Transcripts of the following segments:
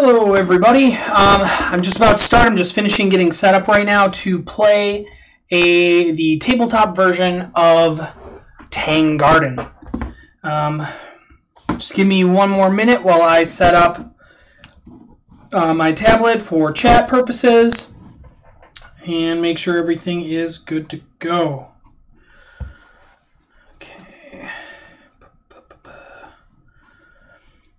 Hello everybody, I'm just about to start. I'm just finishing getting set up right now to play the tabletop version of Tang Garden. Just give me one more minute while I set up my tablet for chat purposes and make sure everything is good to go.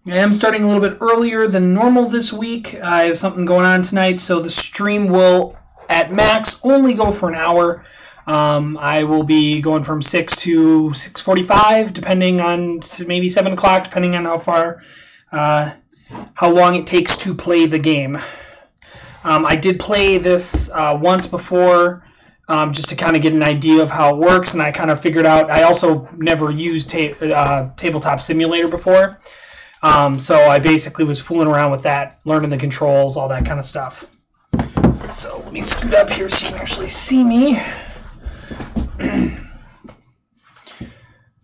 I am starting a little bit earlier than normal this week. I have something going on tonight, so the stream will, at max, only go for an hour. I will be going from 6 to 6:45, depending on maybe 7 o'clock, depending on how long it takes to play the game. I did play this once before, just to kind of get an idea of how it works, and I kind of figured out. I also never used Tabletop Simulator before. So I basically was fooling around with that, learning the controls, all that kind of stuff. So let me scoot up here so you can actually see me.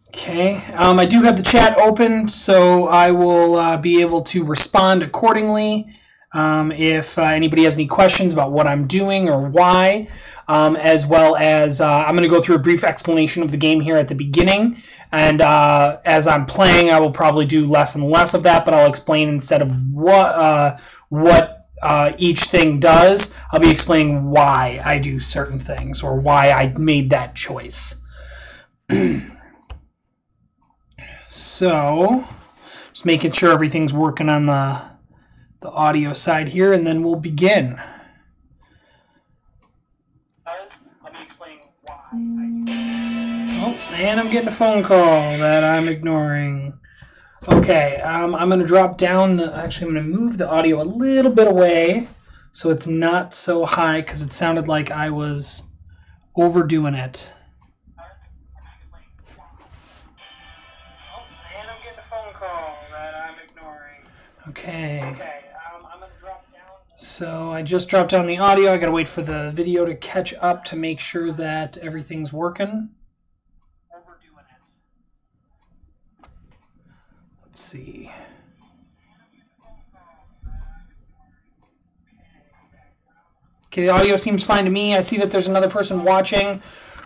Okay, I do have the chat open, so I will be able to respond accordingly if anybody has any questions about what I'm doing or why, as well as I'm going to go through a brief explanation of the game here at the beginning. And as I'm playing, I will probably do less and less of that, but I'll explain instead of what each thing does, I'll be explaining why I do certain things or why I made that choice. So, just making sure everything's working on the audio side here, and then we'll begin. I'll be explaining why I do that. Oh, and I'm getting a phone call that I'm ignoring. Okay, I'm going to drop down. Actually, I'm going to move the audio a little bit away so it's not so high because it sounded like I was overdoing it. Oh, and I'm getting a phone call that I'm ignoring. Okay. I'm going to drop down. So I just dropped down the audio. I got to wait for the video to catch up to make sure that everything's working. Let's see. Okay, the audio seems fine to me. I see that there's another person watching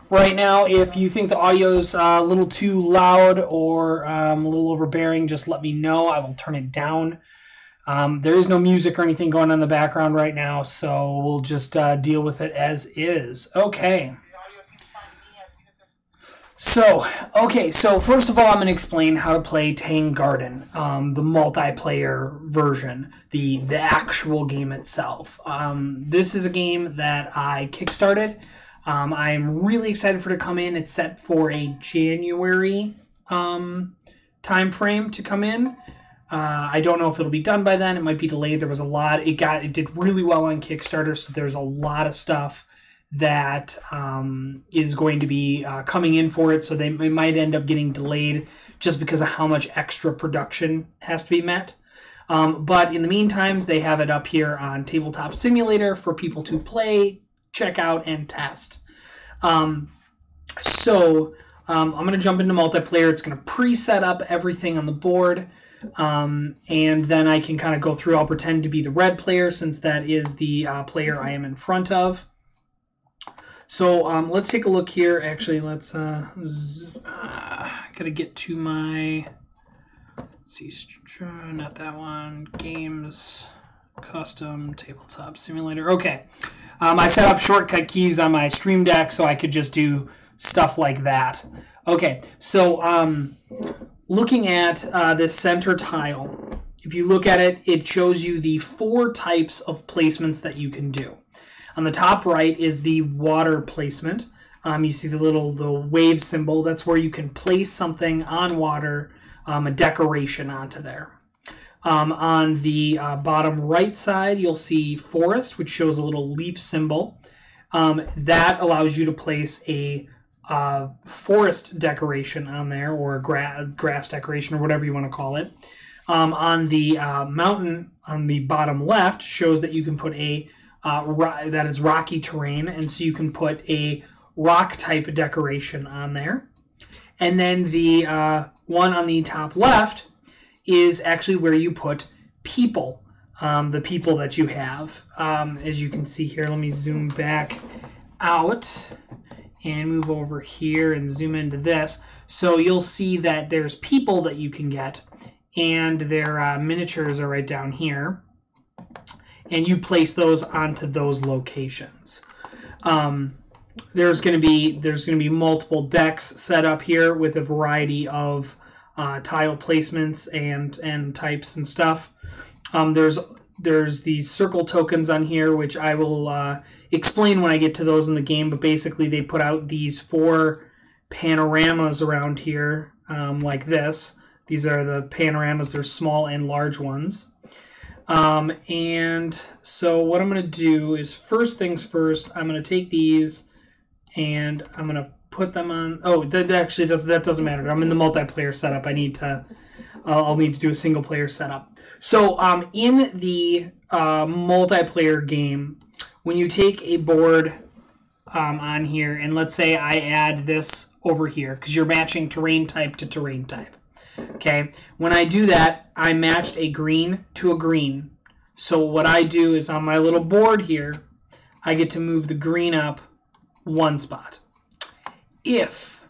right now. If you think the audio's a little too loud or a little overbearing, just let me know. I will turn it down. There is no music or anything going on in the background right now, so we'll just deal with it as is. Okay. So first of all, I'm going to explain how to play Tang Garden, the multiplayer version, the actual game itself. This is a game that I kickstarted. I'm really excited for it to come in. It's set for a January time frame to come in. I don't know if it'll be done by then. It might be delayed. There was a lot. It did really well on Kickstarter, so there's a lot of stuff that is going to be coming in for it, so they might end up getting delayed just because of how much extra production has to be met. But in the meantime, they have it up here on Tabletop Simulator for people to play, check out, and test. I'm going to jump into multiplayer. It's going to pre-set up everything on the board, and then I can kind of go through. I'll pretend to be the red player since that is the player I am in front of. So let's take a look here. Actually, let's gotta get to my, let's see, not that one, games, custom, tabletop simulator. Okay, I set up shortcut keys on my Stream Deck so I could just do stuff like that. Okay, so looking at this center tile, if you look at it, it shows you the 4 types of placements that you can do. On the top right is the water placement. You see the wave symbol. That's where you can place something on water, a decoration onto there. On the bottom right side, you'll see forest, which shows a little leaf symbol. That allows you to place a forest decoration on there, or a grass decoration, or whatever you want to call it. On the mountain on the bottom left shows that you can put that is rocky terrain, and so you can put a rock type decoration on there. And then the one on the top left is actually where you put people. the people that you have. As you can see here, let me zoom back out and move over here and zoom into this. So you'll see that there's people that you can get, and their miniatures are right down here. And you place those onto those locations. There's going to be multiple decks set up here with a variety of tile placements and types and stuff. There's these circle tokens on here, which I will explain when I get to those in the game. But basically, they put out these 4 panoramas around here, like this. These are the panoramas. There's small and large ones. And so what I'm going to do is, first things first, I'm going to take these and I'm going to put them on. Oh, that doesn't matter. I'm in the multiplayer setup. I'll need to do a single player setup. So in the multiplayer game, when you take a board on here, and let's say I add this over here, because you're matching terrain type to terrain type. Okay, when I do that, I matched a green to a green. So what I do is, on my little board here, I get to move the green up 1 spot. If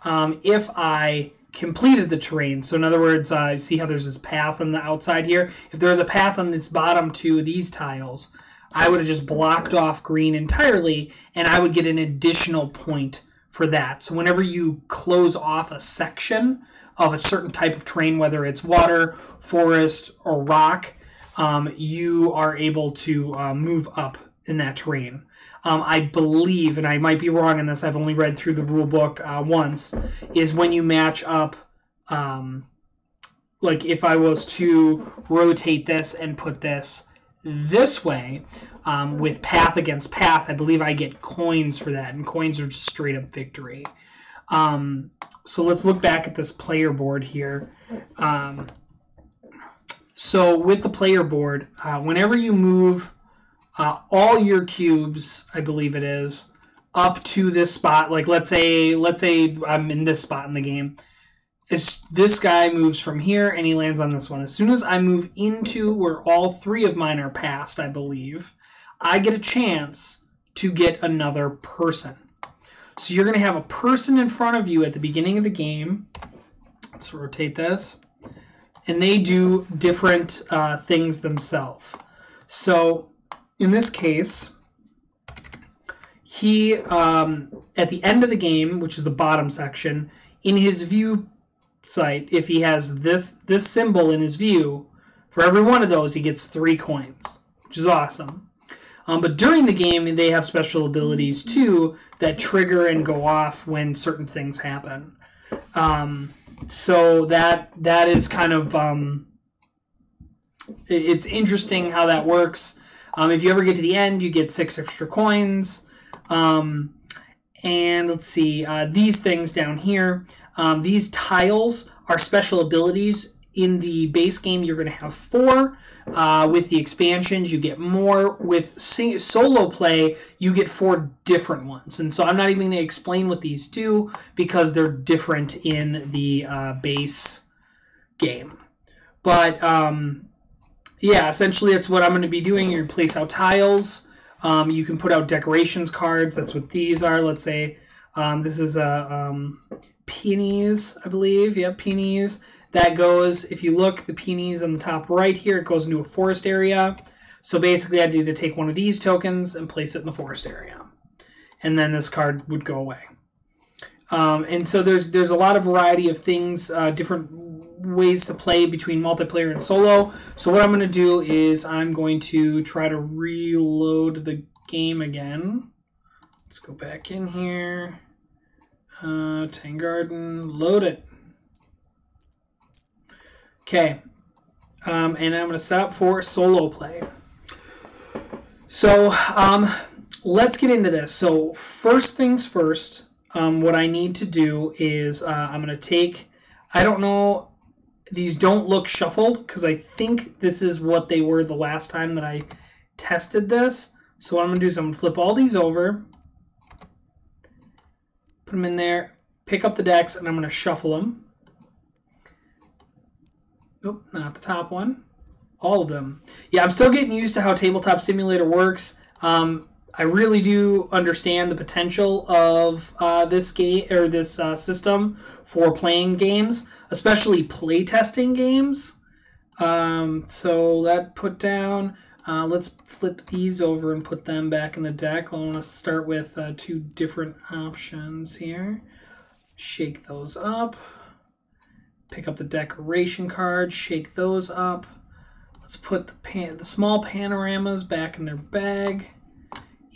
I completed the terrain, so in other words, see how there's this path on the outside here? If there was a path on this bottom 2 of these tiles, I would have just blocked off green entirely, and I would get an additional point for that. So whenever you close off a section of a certain type of terrain, whether it's water, forest, or rock, you are able to move up in that terrain. I believe, and I might be wrong in this, I've only read through the rule book once, is when you match up, like if I was to rotate this and put this way, with path against path, I believe I get coins for that, and coins are just straight up victory. So let's look back at this player board here. So with the player board, whenever you move all your cubes, I believe it is, up to this spot, like let's say I'm in this spot in the game, this guy moves from here and he lands on this one. As soon as I move into where all 3 of mine are passed, I believe, I get a chance to get another person. So you're going to have a person in front of you at the beginning of the game. Let's rotate this. And they do different things themselves. So in this case, he, at the end of the game, which is the bottom section, in his view site, if he has this symbol in his view, for every one of those he gets 3 coins, which is awesome. But during the game, they have special abilities too that trigger and go off when certain things happen. So that is kind of it's interesting how that works. If you ever get to the end, you get 6 extra coins. And let's see, these things down here. These tiles are special abilities. In the base game, you're going to have 4. With the expansions, you get more. With solo play, you get 4 different ones. And so I'm not even going to explain what these do because they're different in the base game. But yeah, essentially that's what I'm going to be doing. You place out tiles. You can put out decorations cards. That's what these are. Let's say this is a peonies, I believe. Yeah, peonies. That goes, if you look, the peonies on the top right here, it goes into a forest area. So basically I need to take one of these tokens and place it in the forest area. And then this card would go away. And so there's a lot of variety of things, different ways to play between multiplayer and solo. So what I'm going to do is I'm going to try to reload the game again. Let's go back in here. Tang Garden, load it. Okay, and I'm going to set up for solo play. So let's get into this. So first things first, what I need to do is I'm going to take, I don't know, these don't look shuffled because I think this is what they were the last time that I tested this. So what I'm going to do is I'm going to flip all these over, put them in there, pick up the decks, and I'm going to shuffle them. Nope, not the top one. All of them. Yeah, I'm still getting used to how Tabletop Simulator works. I really do understand the potential of this game or this system for playing games, especially playtesting games. So that put down. Let's flip these over and put them back in the deck. I want to start with two different options here. Shake those up. Pick up the decoration cards. Shake those up. Let's put the small panoramas back in their bag.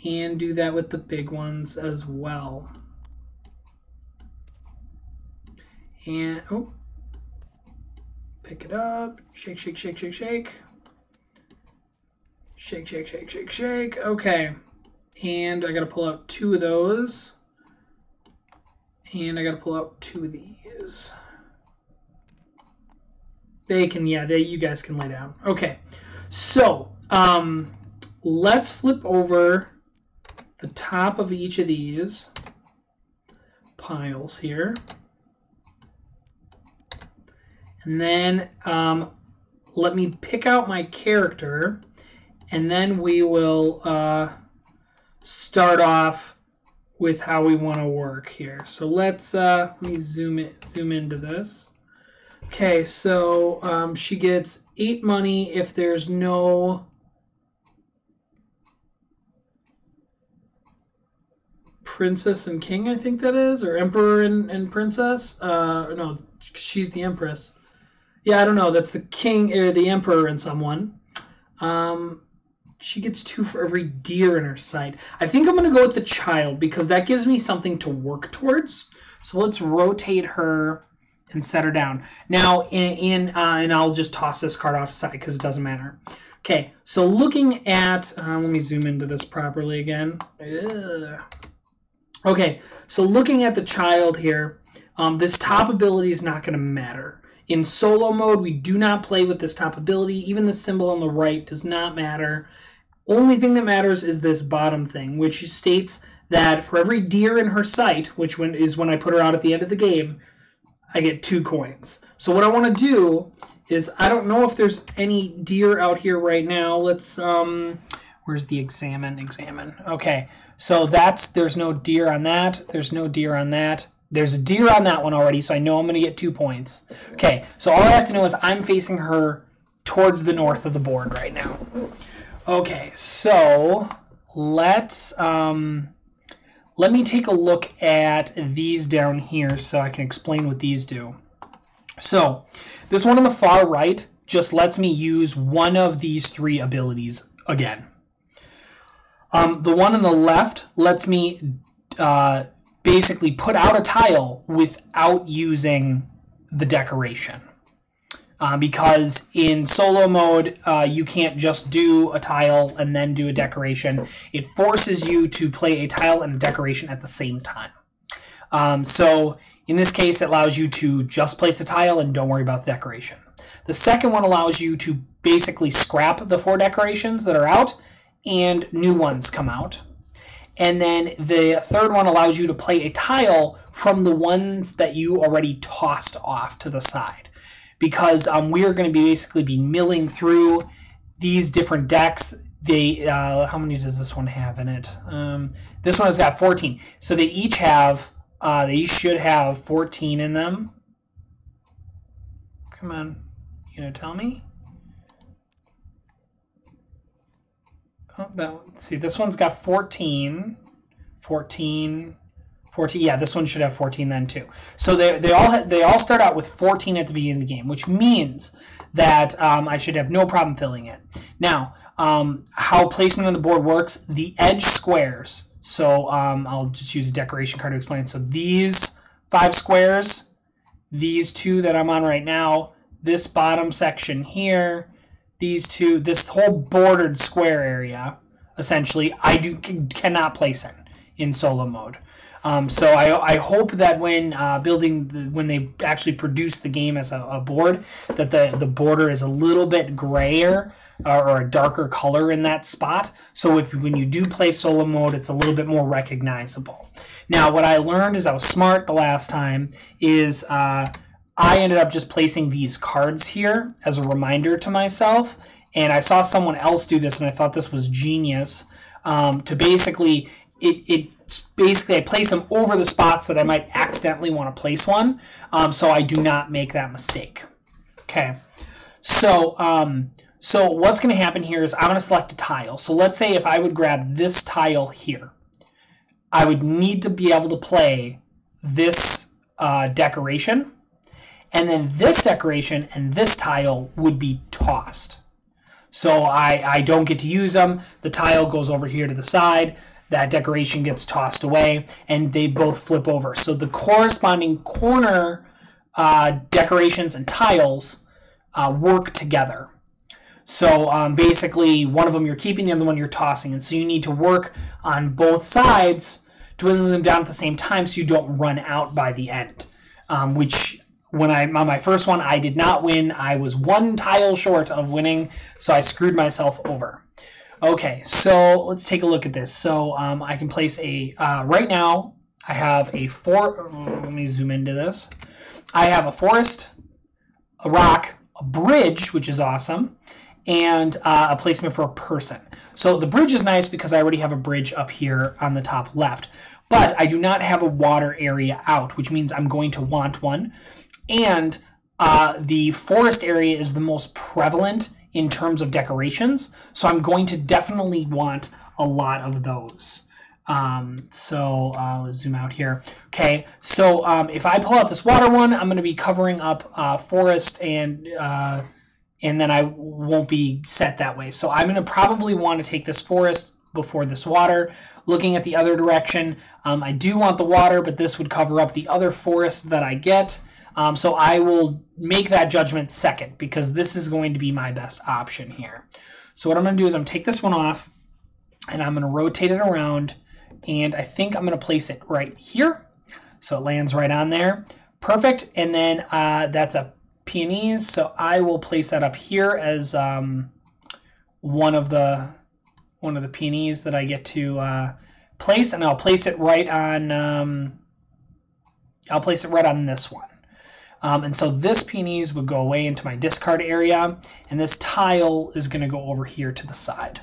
And do that with the big ones as well. And, oh, pick it up, shake, shake, shake, shake, shake. Shake, shake, shake, shake, shake. Okay. And I gotta pull out two of those. And I gotta pull out two of these. They can, yeah, you guys can lay down. Okay. So, let's flip over the top of each of these piles here. And then let me pick out my character, and then we will start off with how we want to work here. So let's let me zoom into this. Okay, so she gets 8 money if there's no princess and king, I think that is, or emperor and princess. No, she's the empress. Yeah, I don't know. That's the king or the emperor and someone. She gets 2 for every deer in her sight. I think I'm going to go with the child because that gives me something to work towards. So let's rotate her and set her down. Now, and I'll just toss this card off the side because it doesn't matter. Okay, so looking at, let me zoom into this properly again. Ugh. Okay, so looking at the child here, this top ability is not going to matter. In solo mode, we do not play with this top ability. Even the symbol on the right does not matter. Only thing that matters is this bottom thing, which states that for every deer in her sight, which is when I put her out at the end of the game, I get 2 coins. So what I want to do is, I don't know if there's any deer out here right now. Let's, where's the examine? Okay, so there's no deer on that. There's no deer on that. There's a deer on that one already, so I know I'm going to get 2 points. Okay, so all I have to know is I'm facing her towards the north of the board right now. Okay, so let me take a look at these down here so I can explain what these do. So this one on the far right just lets me use one of these 3 abilities again. The one on the left lets me basically put out a tile without using the decoration. Because in solo mode, you can't just do a tile and then do a decoration. It forces you to play a tile and a decoration at the same time. So in this case, it allows you to just place the tile and don't worry about the decoration. The second one allows you to basically scrap the 4 decorations that are out and new ones come out. And then the third one allows you to play a tile from the ones that you already tossed off to the side. Because we're going to basically be milling through these different decks. How many does this one have in it? This one has got 14. So they each should have 14 in them. Come on, tell me. Oh, let's see, this one's got 14. 14. Yeah, this one should have 14 then too. So they all start out with 14 at the beginning of the game, which means that I should have no problem filling it. Now, how placement on the board works, the edge squares. So I'll just use a decoration card to explain. So these 5 squares, these 2 that I'm on right now, this bottom section here, these 2, this whole bordered square area, essentially, I cannot place in solo mode. So I hope that when when they actually produce the game as a board, that the border is a little bit grayer or a darker color in that spot. So when you do play solo mode, it's a little bit more recognizable. Now, what I learned is I was smart the last time is I ended up just placing these cards here as a reminder to myself. And I saw someone else do this, and I thought this was genius. To basically, basically I place them over the spots that I might accidentally want to place one, so I do not make that mistake. Okay, so so what's going to happen here is I'm going to select a tile. So let's say if I would grab this tile here, I would need to be able to play this decoration, and then this decoration and this tile would be tossed. So I don't get to use them. The tile goes over here to the side. That decoration gets tossed away, and they both flip over. So the corresponding corner decorations and tiles work together. So basically, one of them you're keeping, the other one you're tossing. And so you need to work on both sides, dwindling them down at the same time so you don't run out by the end, which... When on my first one, I did not win. I was one tile short of winning, so I screwed myself over. Okay, so let's take a look at this. So I can place a, right now, I have a let me zoom into this. I have a forest, a rock, a bridge, which is awesome, and a placement for a person. So the bridge is nice because I already have a bridge up here on the top left, but I do not have a water area out, which means I'm going to want one. And the forest area is the most prevalent in terms of decorations, so I'm going to definitely want a lot of those. So let's zoom out here. Okay, so if I pull out this water one, I'm going to be covering up forest, and then I won't be set that way. So I'm going to probably want to take this forest before this water. Looking at the other direction, I do want the water, but this would cover up the other forest that I get. So I will make that judgment second because this is going to be my best option here. So what I'm going to do is I'm going to take this one off and I'm going to rotate it around, and I think I'm going to place it right here. So it lands right on there. Perfect. And then that's a peonies. So I will place that up here as one of the peonies that I get to place, and I'll place it right on this one. And so this peonies would go away into my discard area, and this tile is going to go over here to the side.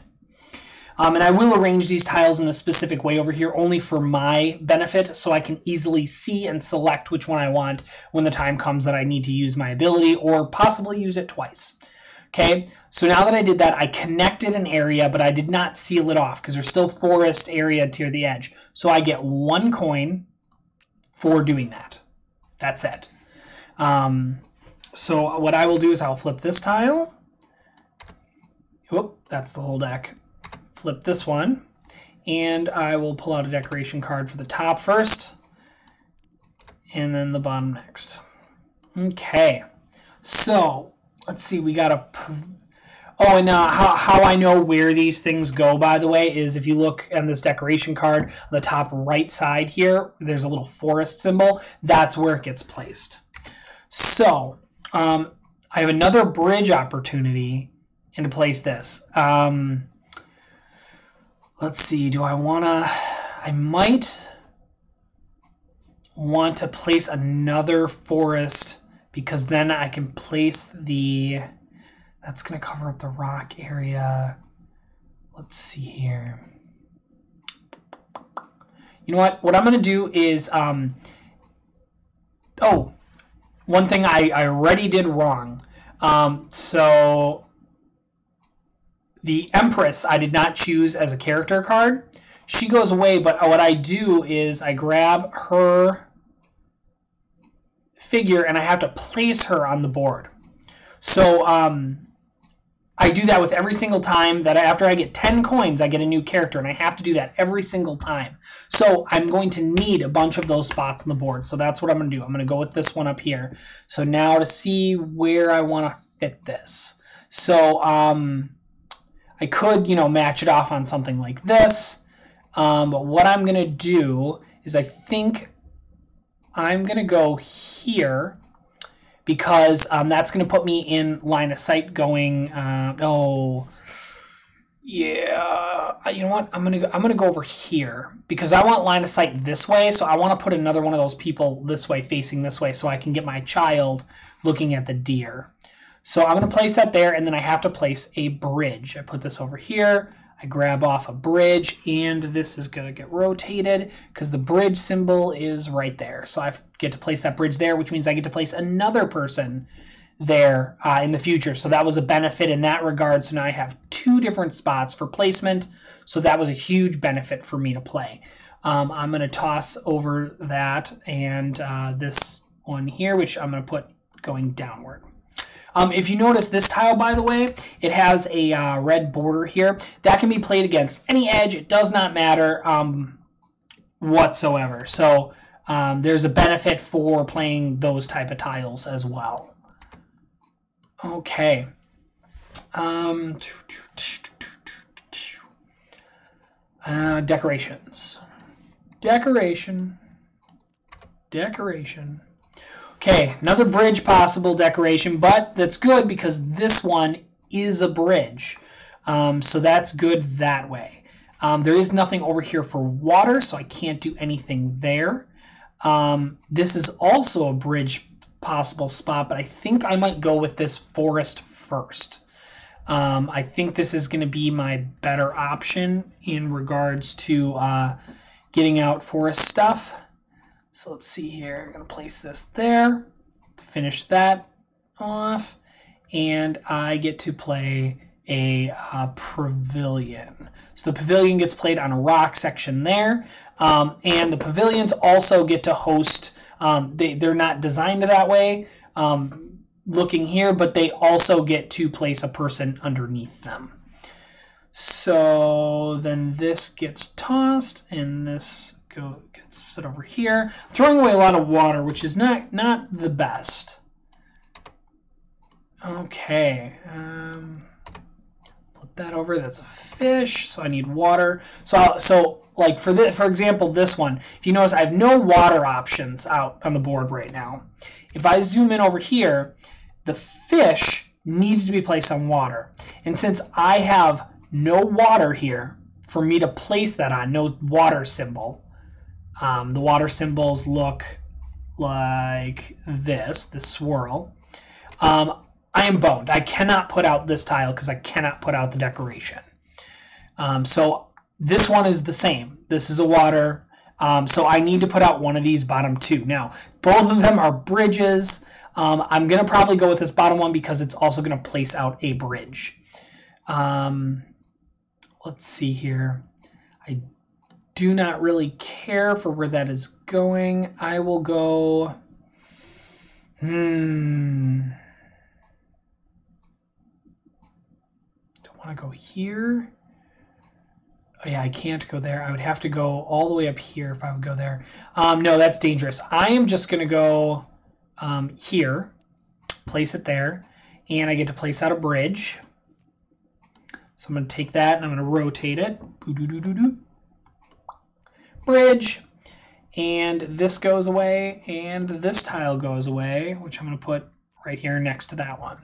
And I will arrange these tiles in a specific way over here only for my benefit, so I can easily see and select which one I want when the time comes that I need to use my ability or possibly use it twice. Okay, so now that I did that, I connected an area, but I did not seal it off because there's still forest area to the edge. So I get 1 coin for doing that. That's it. So what I will do is I'll flip this tile. Whoop, that's the whole deck. Flip this one, and I will pull out a decoration card for the top first, and then the bottom next. Okay, so let's see. We got a. Oh, and how I know where these things go, by the way, is if you look on this decoration card on the top right side here, there's a little forest symbol. That's where it gets placed. So I have another bridge opportunity and to place this. Let's see, do I want to... I might want to place another forest because then I can place the... That's going to cover up the rock area. Let's see here. You know what? What I'm going to do is... Oh, one thing I already did wrong. So... The Empress I did not choose as a character card. She goes away, but what I do is I grab her figure and I have to place her on the board. So I do that with every single time that after I get 10 coins, I get a new character, and I have to do that every single time. So I'm going to need a bunch of those spots on the board. So that's what I'm going to do. I'm going to go with this one up here. So now to see where I want to fit this. So I could, match it off on something like this. But what I'm going to do is I think I'm going to go here because that's going to put me in line of sight going, Yeah, you know what? I'm gonna go over here because I want line of sight this way. So I want to put another one of those people this way, facing this way, so I can get my child looking at the deer. So I'm gonna place that there, and then I have to place a bridge. I put this over here. I grab off a bridge, and this is gonna get rotated because the bridge symbol is right there. So I get to place that bridge there, which means I get to place another person there in the future. So that was a benefit in that regard. So now I have 2 different spots for placement. So that was a huge benefit for me to play. I'm going to toss over that and this one here, which I'm going to put going downward. If you notice this tile, by the way, it has a red border here. That can be played against any edge. It does not matter whatsoever. So there's a benefit for playing those type of tiles as well. Okay. Decorations. Decoration. Okay, another bridge possible decoration, but that's good because this one is a bridge. So that's good that way. There is nothing over here for water, so I can't do anything there. This is also a bridge possible spot, but I think I might go with this forest first. I think this is going to be my better option in regards to getting out forest stuff. So let's see here. I'm going to place this there to finish that off, and I get to play a pavilion. So the pavilion gets played on a rock section there, and the pavilions also get to host. They're not designed that way, looking here, but they also get to place a person underneath them. So then this gets tossed, and this gets set over here. I'm throwing away a lot of water, which is not the best. Okay. Flip that over. That's a fish, so I need water. So like for example, this one, if you notice, I have no water options out on the board right now. If I zoom in over here, the fish needs to be placed on water. And since I have no water here for me to place that on, no water symbol, the water symbols look like this swirl. I am boned. I cannot put out this tile because I cannot put out the decoration. So this one is the same. This is a water. So I need to put out one of these bottom 2. Now, both of them are bridges. I'm going to probably go with this bottom one because it's also going to place out a bridge. Let's see here. I do not really care for where that is going. I will go... Don't want to go here. Oh, yeah, I can't go there. I would have to go all the way up here if I would go there. No, that's dangerous. I am just going to go here, place it there, and I get to place out a bridge. So I'm going to take that and I'm going to rotate it. Bridge. And this goes away, and this tile goes away, which I'm going to put right here next to that one.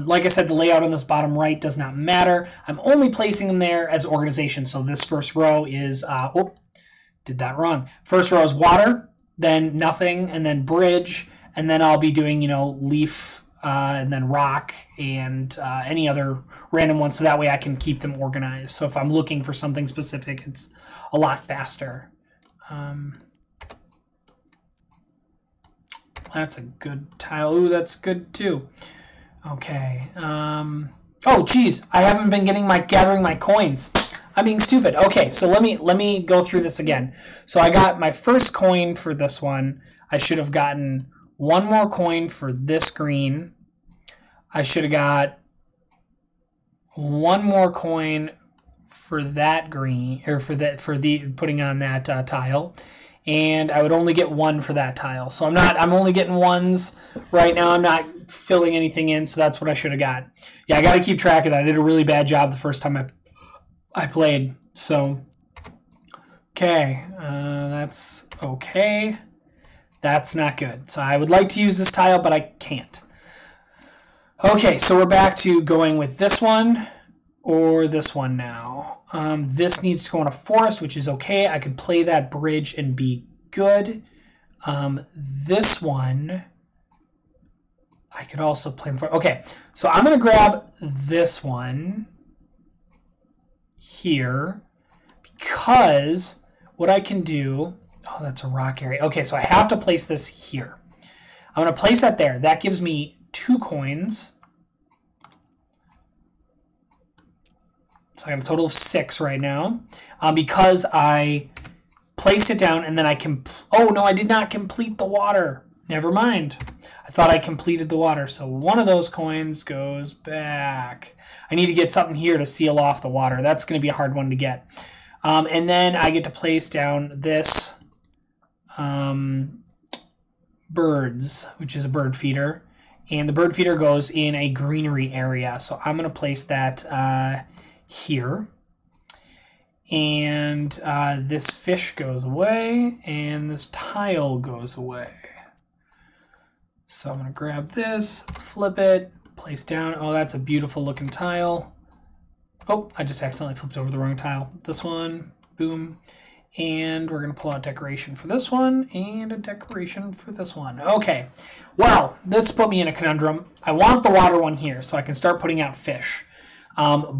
Like I said, the layout on this bottom right does not matter. I'm only placing them there as organization. So this first row is, did that wrong. First row is water, then nothing, and then bridge, and then I'll be doing, leaf, and then rock, and any other random ones, so that way I can keep them organized. So if I'm looking for something specific, it's a lot faster. That's a good tile. Ooh, that's good too. Okay. Oh, geez, I haven't been gathering my coins. I'm being stupid. Okay, so let me go through this again. So I got my first coin for this one. I should have gotten one more coin for this green. I should have got one more coin for that green, or for the putting on that tile, and I would only get one for that tile. So I'm only getting ones right now. I'm not filling anything in, so that's what I should have got. Yeah, I got to keep track of that. I did a really bad job the first time I played. So okay, that's okay. That's not good. So I would like to use this tile, but I can't. Okay, so we're back to going with this one. or this one now. This needs to go in a forest, which is okay. I could play that bridge and be good. This one, I could also play the forest. Okay, so I'm going to grab this one here because what I can do... Oh, that's a rock area. Okay, so I have to place this here. I'm going to place that there. That gives me 2 coins. So I got a total of 6 right now. Because I placed it down and then I can... Oh, no, I did not complete the water. Never mind. I thought I completed the water. So one of those coins goes back. I need to get something here to seal off the water. That's going to be a hard one to get. And then I get to place down this birds, which is a bird feeder. And the bird feeder goes in a greenery area. So I'm going to place that here. And this fish goes away. And this tile goes away. So I'm going to grab this, flip it, place down. Oh, that's a beautiful looking tile. Oh, I just accidentally flipped over the wrong tile. This one, boom. And we're going to pull out decoration for this one and a decoration for this one. Okay, well, this put me in a conundrum. I want the water one here so I can start putting out fish. Oh,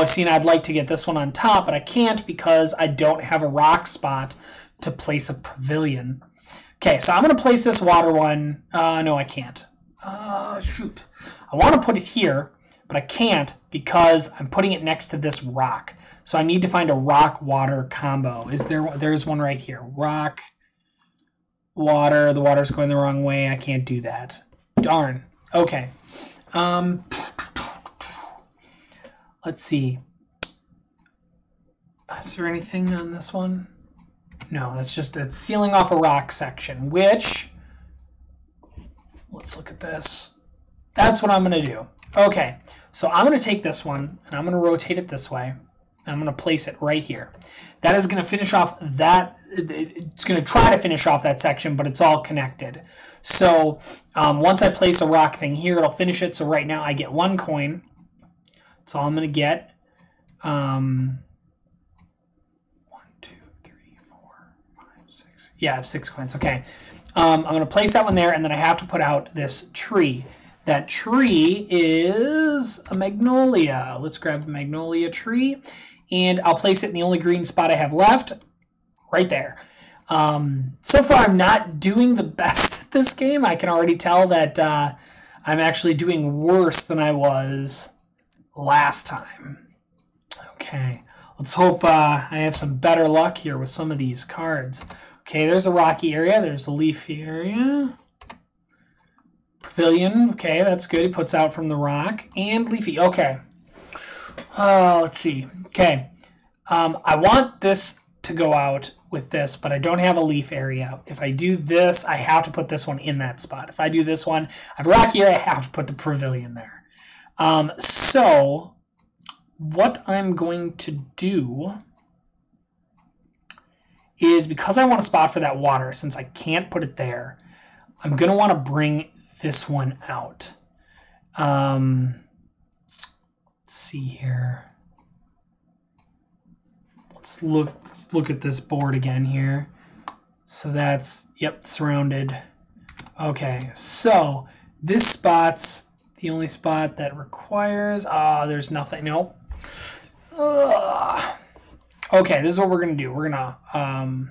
see, and I'd like to get this one on top, but I can't because I don't have a rock spot to place a pavilion. Okay, so I'm going to place this water one. No, I can't. Shoot. I want to put it here, but I can't because I'm putting it next to this rock. So I need to find a rock-water combo. There's one right here. Rock, water. The water's going the wrong way. I can't do that. Darn. Okay. Let's see. Is there anything on this one? No, that's just it's sealing off a rock section, which, let's look at this. That's what I'm going to do. Okay, so I'm going to take this one, and I'm going to rotate it this way. I'm going to place it right here. That is going to finish off that. It's going to try to finish off that section, but it's all connected. So once I place a rock thing here, it'll finish it. So right now I get 1 coin. That's all I'm going to get. 1, 2, 3, 4, 5, 6. Yeah, I have 6 coins. Okay. I'm going to place that one there, and then I have to put out this tree. That tree is a magnolia. Let's grab the magnolia tree, and I'll place it in the only green spot I have left, right there. So far, I'm not doing the best at this game. I can already tell that I'm actually doing worse than I was last time. Okay, let's hope I have some better luck here with some of these cards. Okay, there's a rocky area. There's a leafy area. Pavilion. Okay, that's good. He puts out from the rock. And leafy. Okay. Let's see. Okay. I want this to go out with this, but I don't have a leaf area. If I do this, I have to put this one in that spot. If I do this one, I have a rocky area, I have to put the pavilion there. So what I'm going to do is, because I want a spot for that water, since I can't put it there, I'm going to want to bring this one out. Let's see here. Let's look at this board again here. So that's, yep, surrounded. Okay, so this spot's the only spot that requires, there's nothing, nope. Okay, this is what we're gonna do. We're gonna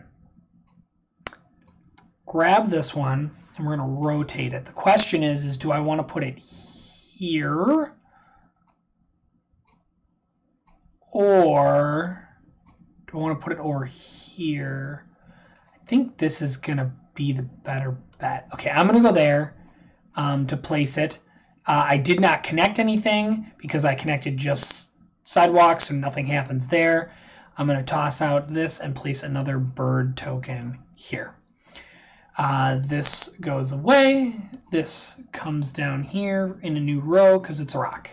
grab this one and we're gonna rotate it. The question is do I want to put it here or do I want to put it over here? I think this is gonna be the better bet. Okay, I'm gonna go there to place it. I did not connect anything because I connected just sidewalks, so nothing happens there. I'm going to toss out this and place another bird token here. This goes away. This comes down here in a new row because it's a rock.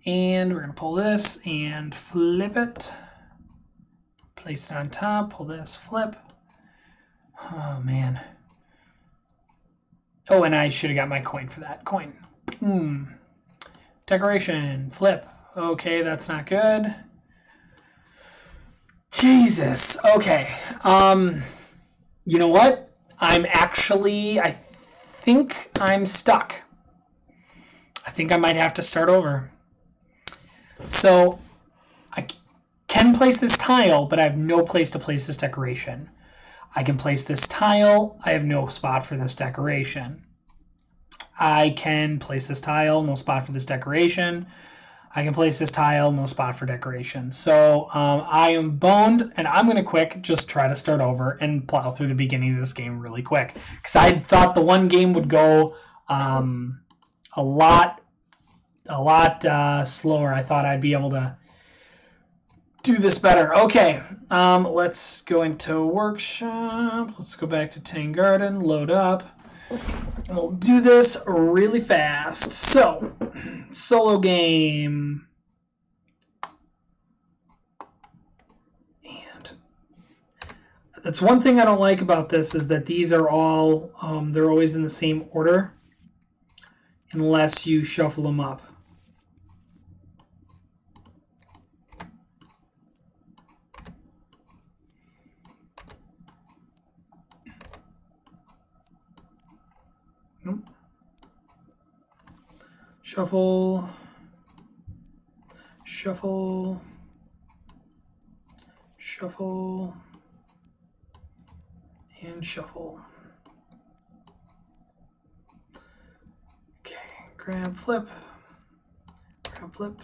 And we're going to pull this and flip it. Place it on top. Pull this, flip. Oh, man. Oh, and I should have got my coin for that. Coin. Decoration. Flip. Okay, that's not good. Jesus. Okay. You know what? I think I'm stuck. I think I might have to start over. So I can place this tile, but I have no place to place this decoration. I can place this tile. I have no spot for this decoration. I can place this tile. No spot for this decoration. I can place this tile. No spot for decoration. So I am boned, and I'm going to just try to start over and plow through the beginning of this game really quick. Because I thought the one game would go a lot slower. I thought I'd be able to do this better. Okay, let's go into workshop. Let's go back to Tang Garden, load up. And we'll do this really fast. So, solo game. And that's one thing I don't like about this is that these are all, they're always in the same order unless you shuffle them up. Nope. Shuffle, shuffle, shuffle, and shuffle. Okay, grab, flip, grab, flip,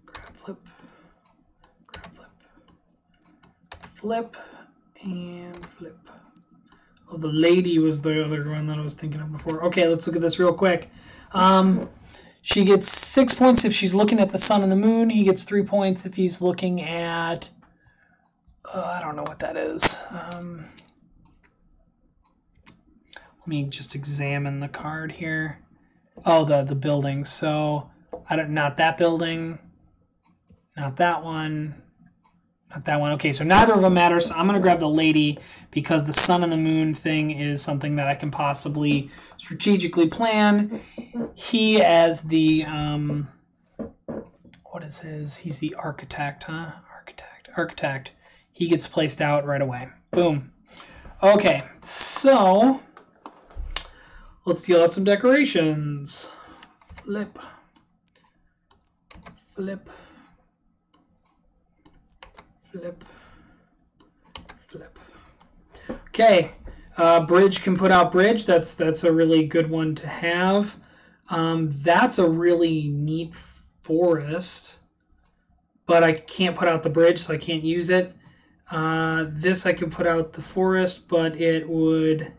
grab, flip, grab, flip, flip, and flip. Oh, the lady was the other one that I was thinking of before. Okay, let's look at this real quick. She gets 6 points if she's looking at the sun and the moon. He gets 3 points if he's looking at... I don't know what that is. Let me just examine the card here. Oh, the building. So, not that building. Not that one. Not that one. Okay, so neither of them matters. So I'm going to grab the lady because the sun and the moon thing is something that I can possibly strategically plan. He as the, what is his? He's the architect, huh? Architect. He gets placed out right away. Boom. Okay, so let's deal out some decorations. Flip. Flip. Flip, flip. Okay, bridge can put out bridge. That's a really good one to have. That's a really neat forest, but I can't put out the bridge, so I can't use it. This I can put out the forest, but it would...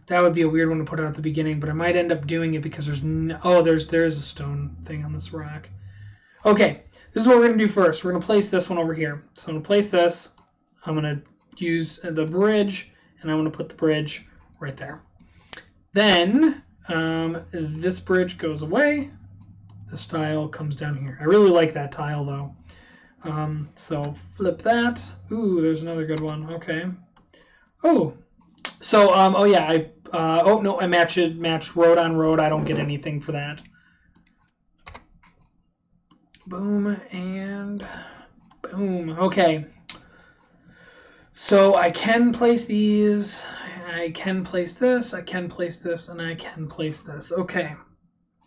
that would be a weird one to put out at the beginning, but I might end up doing it because there's there's a stone thing on this rock. Okay, this is what we're going to do first. We're going to place this one over here. So I'm going to place this. I'm going to use the bridge, and I'm going to put the bridge right there. Then this bridge goes away. This tile comes down here. I really like that tile, though. So flip that. Ooh, there's another good one. Okay. Oh. So, oh yeah, I match road on road. I don't get anything for that. Boom and boom. Okay. So I can place these. I can place this. I can place this, and I can place this. Okay.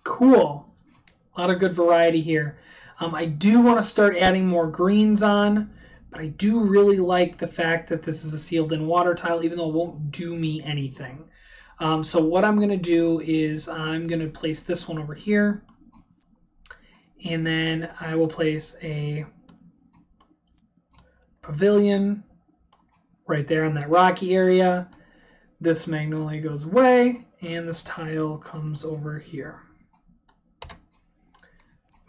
Cool. A lot of good variety here. I do want to start adding more greens on. But I do really like the fact that this is a sealed-in water tile, even though it won't do me anything. So what I'm going to do is I'm going to place this one over here. And then I will place a pavilion right there in that rocky area. This magnolia goes away, and this tile comes over here.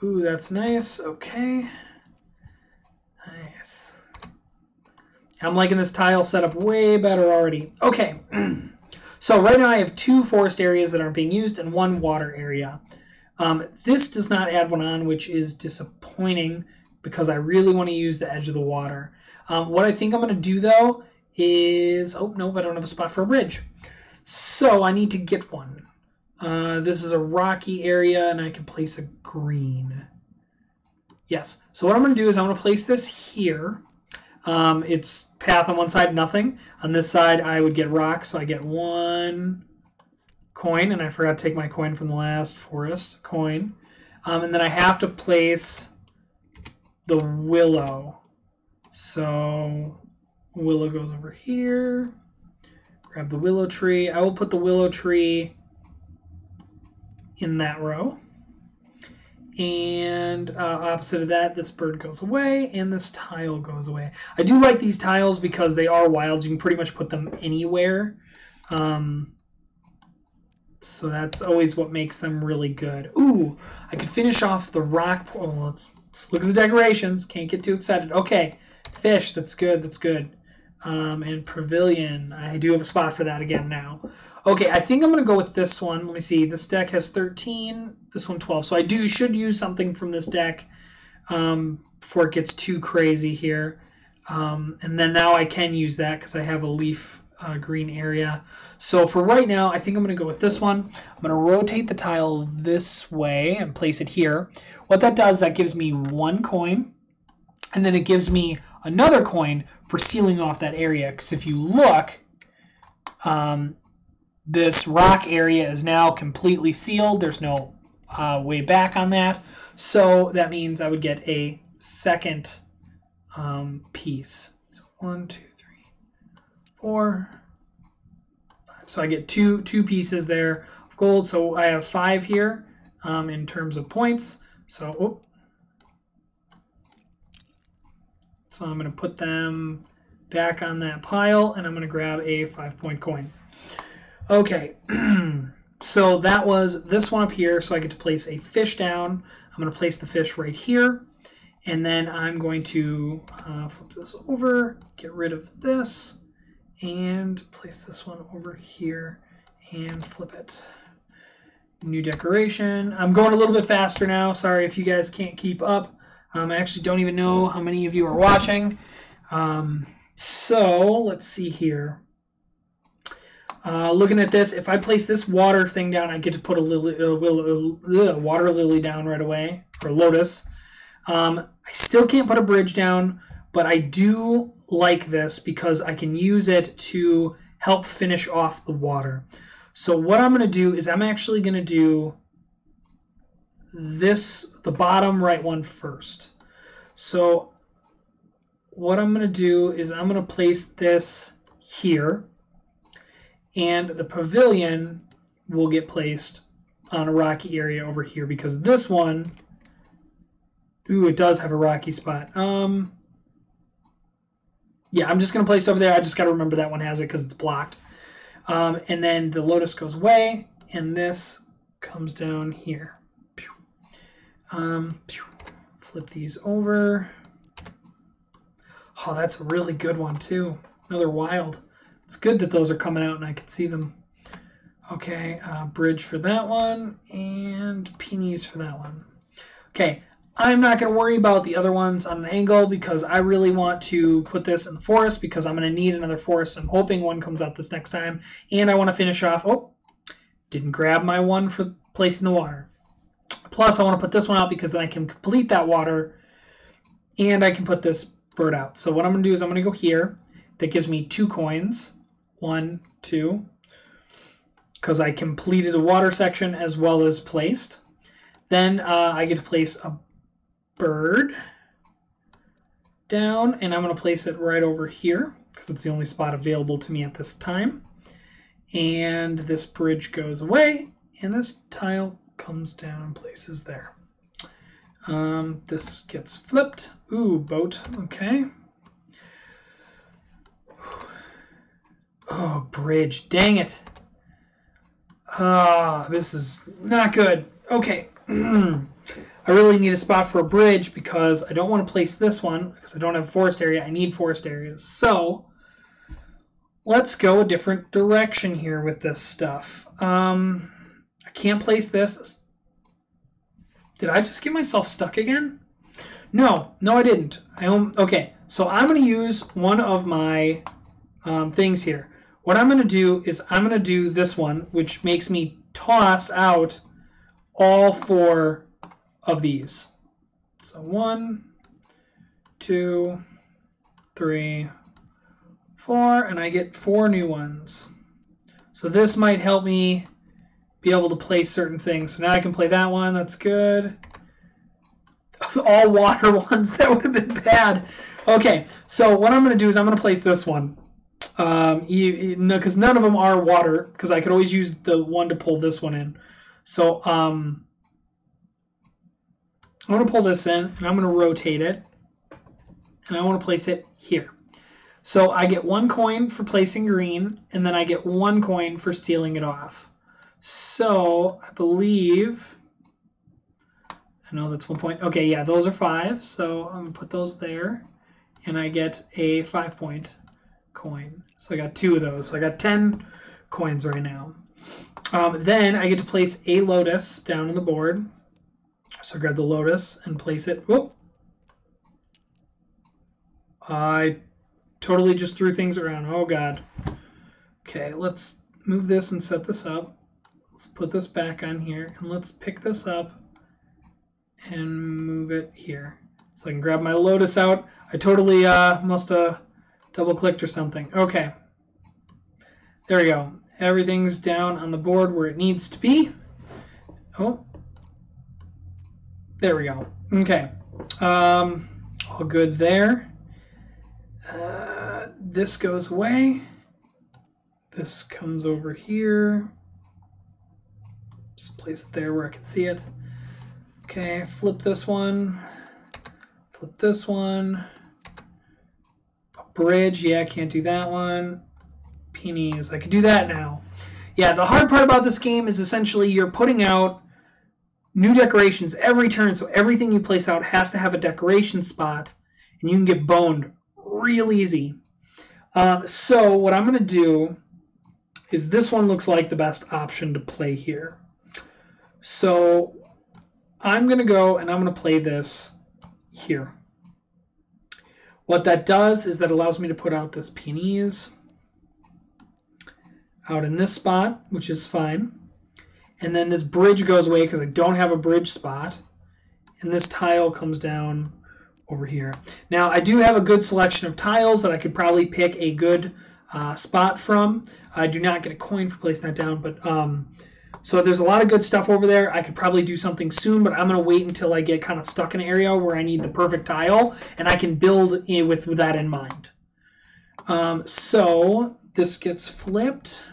Ooh, that's nice. Okay. Nice. I'm liking this tile setup way better already. Okay, so right now I have 2 forest areas that aren't being used and 1 water area. This does not add one on, which is disappointing because I really want to use the edge of the water. What I think I'm going to do, though, is... oh, no, I don't have a spot for a bridge. So I need to get one. This is a rocky area, and I can place a green. Yes. So what I'm going to do is I'm going to place this here. It's path on one side, nothing. On this side, I would get rock, so I get 1 coin, and I forgot to take my coin from the last forest coin. And then I have to place the willow. So willow goes over here. Grab the willow tree. I will put the willow tree in that row. And opposite of that, this bird goes away, and this tile goes away. I do like these tiles because they are wilds. You can pretty much put them anywhere. So that's always what makes them really good. Ooh, I could finish off the rock. Oh, let's look at the decorations. Can't get too excited. Okay, fish. That's good. That's good. And pavilion. I do have a spot for that again now. Okay, I think I'm going to go with this one. Let me see. This deck has 13. This one 12. So I should use something from this deck before it gets too crazy here. And then now I can use that because I have a leaf green area. So for right now, I think I'm going to go with this one. I'm going to rotate the tile this way and place it here. What that does, that gives me 1 coin. And then it gives me another coin for sealing off that area. Because if you look, this rock area is now completely sealed. There's no way back on that. So that means I would get a second piece. So 1, 2, 3, 4, 5. So I get two pieces there of gold. So I have 5 here in terms of points. So, so I'm going to put them back on that pile, and I'm going to grab a 5-point coin. Okay, so that was this one up here, so I get to place a fish down. I'm going to place the fish right here, and then I'm going to flip this over, get rid of this, and place this one over here, and flip it. New decoration. I'm going a little bit faster now. Sorry if you guys can't keep up. I actually don't even know how many of you are watching. So let's see here. Looking at this, if I place this water thing down, I get to put a water lily down right away, or lotus. I still can't put a bridge down, but I do like this because I can use it to help finish off the water. So what I'm going to do is I'm actually going to do the bottom right one first. So what I'm going to do is I'm going to place this here, and the pavilion will get placed on a rocky area over here because this one, ooh, it does have a rocky spot. Yeah, I'm just going to place it over there. I just got to remember that one has it because it's blocked. And then the lotus goes away, and this comes down here. Flip these over. Oh, that's a really good one too. Another wild. It's good that those are coming out and I can see them. Okay, bridge for that one, and peonies for that one. Okay, I'm not going to worry about the other ones on an angle because I really want to put this in the forest because I'm going to need another forest. I'm hoping one comes out this next time. And I want to finish off. Oh, didn't grab my one for placing the water. Plus, I want to put this one out because then I can complete that water and I can put this bird out. So what I'm going to do is I'm going to go here. That gives me 2 coins. 1, 2. Because I completed a water section as well as placed. Then I get to place a bird down, and I'm going to place it right over here because it's the only spot available to me at this time. And this bridge goes away, and this tile comes down and places there. This gets flipped. Ooh, boat. Okay. Oh, bridge. Dang it. Ah, this is not good. Okay. I really need a spot for a bridge because I don't want to place this one because I don't have a forest area. I need forest areas. So let's go a different direction here with this stuff. I can't place this. Did I just get myself stuck again? No, I didn't. Okay, so I'm going to use one of my things here. what I'm going to do is I'm going to do this one, which makes me toss out all 4 of these. So 1, 2, 3, 4, and I get 4 new ones. So this might help me be able to play certain things. So now I can play that one. That's good. All water ones. That would have been bad. Okay, so what I'm going to do is I'm going to place this one. Because none of them are water, because I could always use the one to pull this one in. So I'm going to pull this in, and I'm going to rotate it. And I want to place it here. So I get 1 coin for placing green, and then I get 1 coin for stealing it off. So I believe, I know that's 1 point. Okay, yeah, those are 5. So I'm going to put those there, and I get a 5-point coin. So I got 2 of those. So I got 10 coins right now. Then I get to place a lotus down on the board. So I grab the lotus and place it. Whoop. I totally just threw things around. Oh, God. Okay, let's move this and set this up. Let's put this back on here. And let's pick this up and move it here. So I can grab my lotus out. I totally must have double-clicked or something. Okay. There we go. Everything's down on the board where it needs to be. Oh. There we go. Okay. All good there. This goes away. This comes over here. Just place it there where I can see it. Okay, flip this one. Flip this one. A bridge. Yeah, I can't do that one. Peonies. I can do that now. Yeah, the hard part about this game is essentially you're putting out new decorations every turn, so everything you place out has to have a decoration spot, and you can get boned real easy. So what I'm going to do is this one looks like the best option to play here. So I'm going to go and I'm going to play this here. What that does is that allows me to put out this peonies out in this spot, which is fine. And then this bridge goes away because I don't have a bridge spot. And this tile comes down over here. Now, I do have a good selection of tiles that I could probably pick a good spot from. I do not get a coin for placing that down, but so there's a lot of good stuff over there. I could probably do something soon, but I'm going to wait until I get kind of stuck in an area where I need the perfect tile, and I can build with that in mind. So this gets flipped.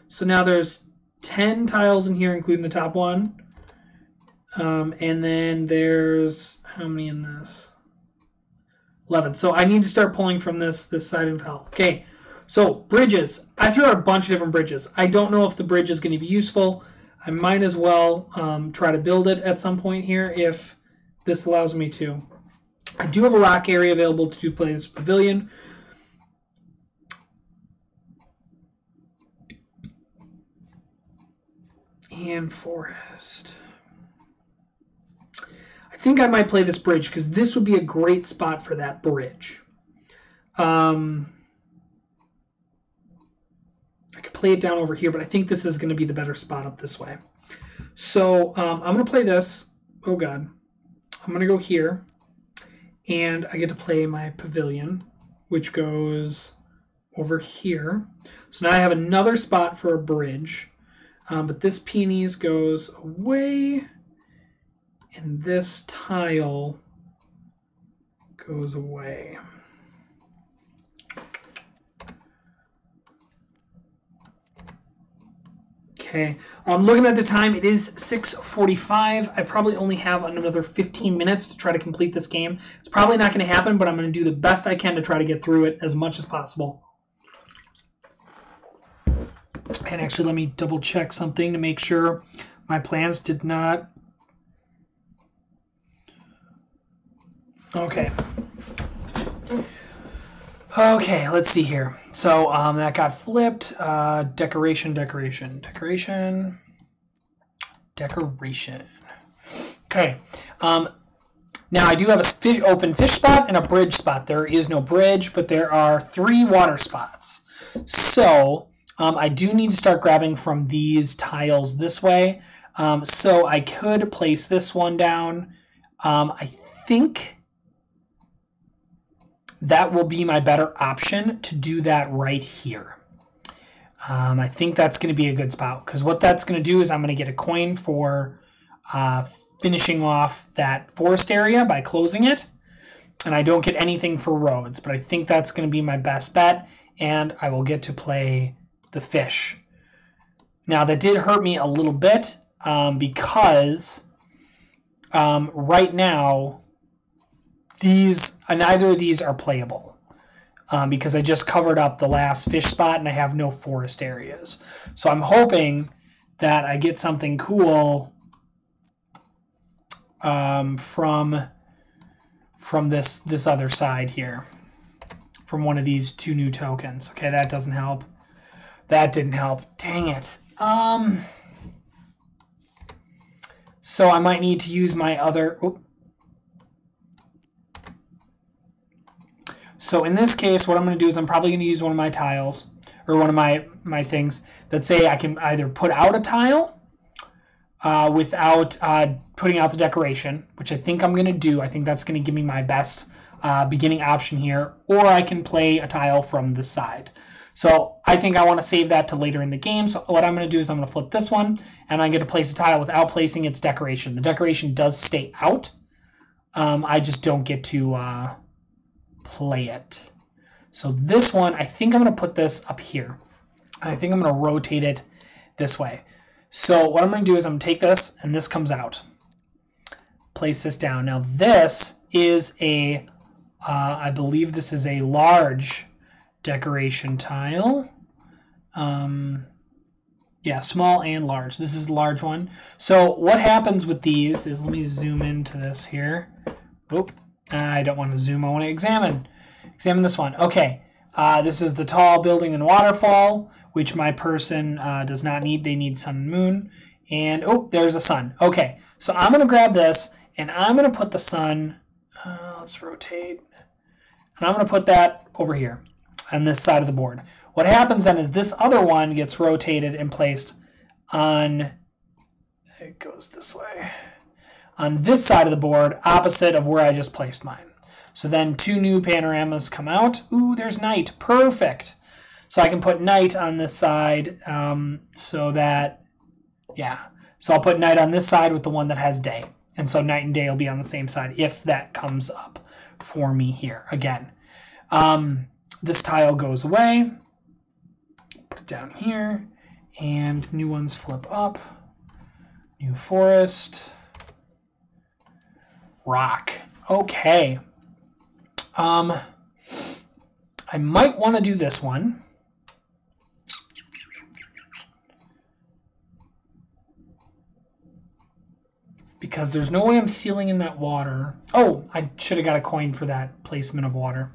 So now there's 10 tiles in here, including the top one. And then there's, how many in this? 11. So I need to start pulling from this side of the tile. Okay, so bridges. I threw out a bunch of different bridges. I don't know if the bridge is going to be useful. I might as well try to build it at some point here if this allows me to. I do have a rock area available to play this pavilion. And forest. I think I might play this bridge because this would be a great spot for that bridge. I could play it down over here, but I think this is going to be the better spot up this way. So I'm going to play this. Oh, God. I'm going to go here. And I get to play my pavilion, which goes over here. So now I have another spot for a bridge. But this peonies goes away, and this tile goes away. Okay, I'm looking at the time. It is 6:45. I probably only have another 15 minutes to try to complete this game. It's probably not going to happen, but I'm going to do the best I can to try to get through it as much as possible. And actually, let me double check something to make sure my plans did not. Okay. Okay, let's see here. So that got flipped. Decoration. Okay. Now I do have a open fish spot and a bridge spot. There is no bridge, but there are 3 water spots. So I do need to start grabbing from these tiles this way. So I could place this one down. I think that will be my better option to do that right here. I think that's going to be a good spot, because what that's going to do is I'm going to get a coin for finishing off that forest area by closing it, and I don't get anything for roads, but I think that's going to be my best bet, and I will get to play the fish. Now that did hurt me a little bit, because right now neither of these are playable. Because I just covered up the last fish spot and I have no forest areas. So I'm hoping that I get something cool from this other side here, from one of these 2 new tokens. Okay, that doesn't help. That didn't help. Dang it. So I might need to use my other... Oops. So in this case, what I'm going to do is I'm probably going to use one of my tiles, or one of my things that say I can either put out a tile without putting out the decoration, which I think I'm going to do. I think that's going to give me my best beginning option here, or I can play a tile from the side. So I think I want to save that to later in the game. So what I'm going to do is I'm going to flip this one, and I'm going to place a tile without placing its decoration. The decoration does stay out. I just don't get to... play it. So this one, I think I'm going to put this up here. I think I'm going to rotate it this way. So what I'm going to do is I'm going to take this, and this comes out. Place this down. Now this is a, I believe this is a large decoration tile. Yeah, small and large. This is the large one. So what happens with these is, let me zoom into this here. Oh, I don't want to zoom. I want to examine. Examine this one. Okay. This is the tall building and waterfall, which my person does not need. They need sun and moon. And, oh, there's a sun. Okay. So I'm going to grab this, and I'm going to put the sun. Let's rotate. And I'm going to put that over here on this side of the board. What happens then is this other one gets rotated and placed on, it goes this way, on this side of the board, opposite of where I just placed mine. So then 2 new panoramas come out. Ooh, there's night. Perfect. So I can put night on this side, so that, yeah. So I'll put night on this side with the one that has day. And so night and day will be on the same side if that comes up for me here. Again, this tile goes away. Put it down here. And new ones flip up. New forest. Rock. Okay. I might want to do this one. Because there's no way I'm sealing in that water. Oh, I should have got a coin for that placement of water.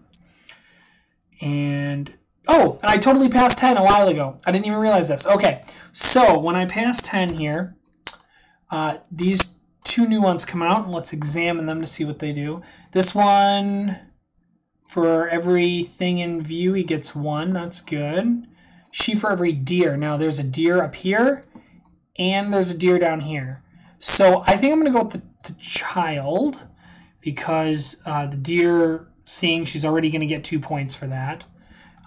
And, oh, I totally passed 10 a while ago. I didn't even realize this. Okay, so when I pass 10 here, these 2 new ones come out, and let's examine them to see what they do. This one, for everything in view, he gets 1. That's good. She for every deer. Now, there's a deer up here, and there's a deer down here. So I think I'm going to go with the child, because the deer, seeing she's already going to get 2 points for that.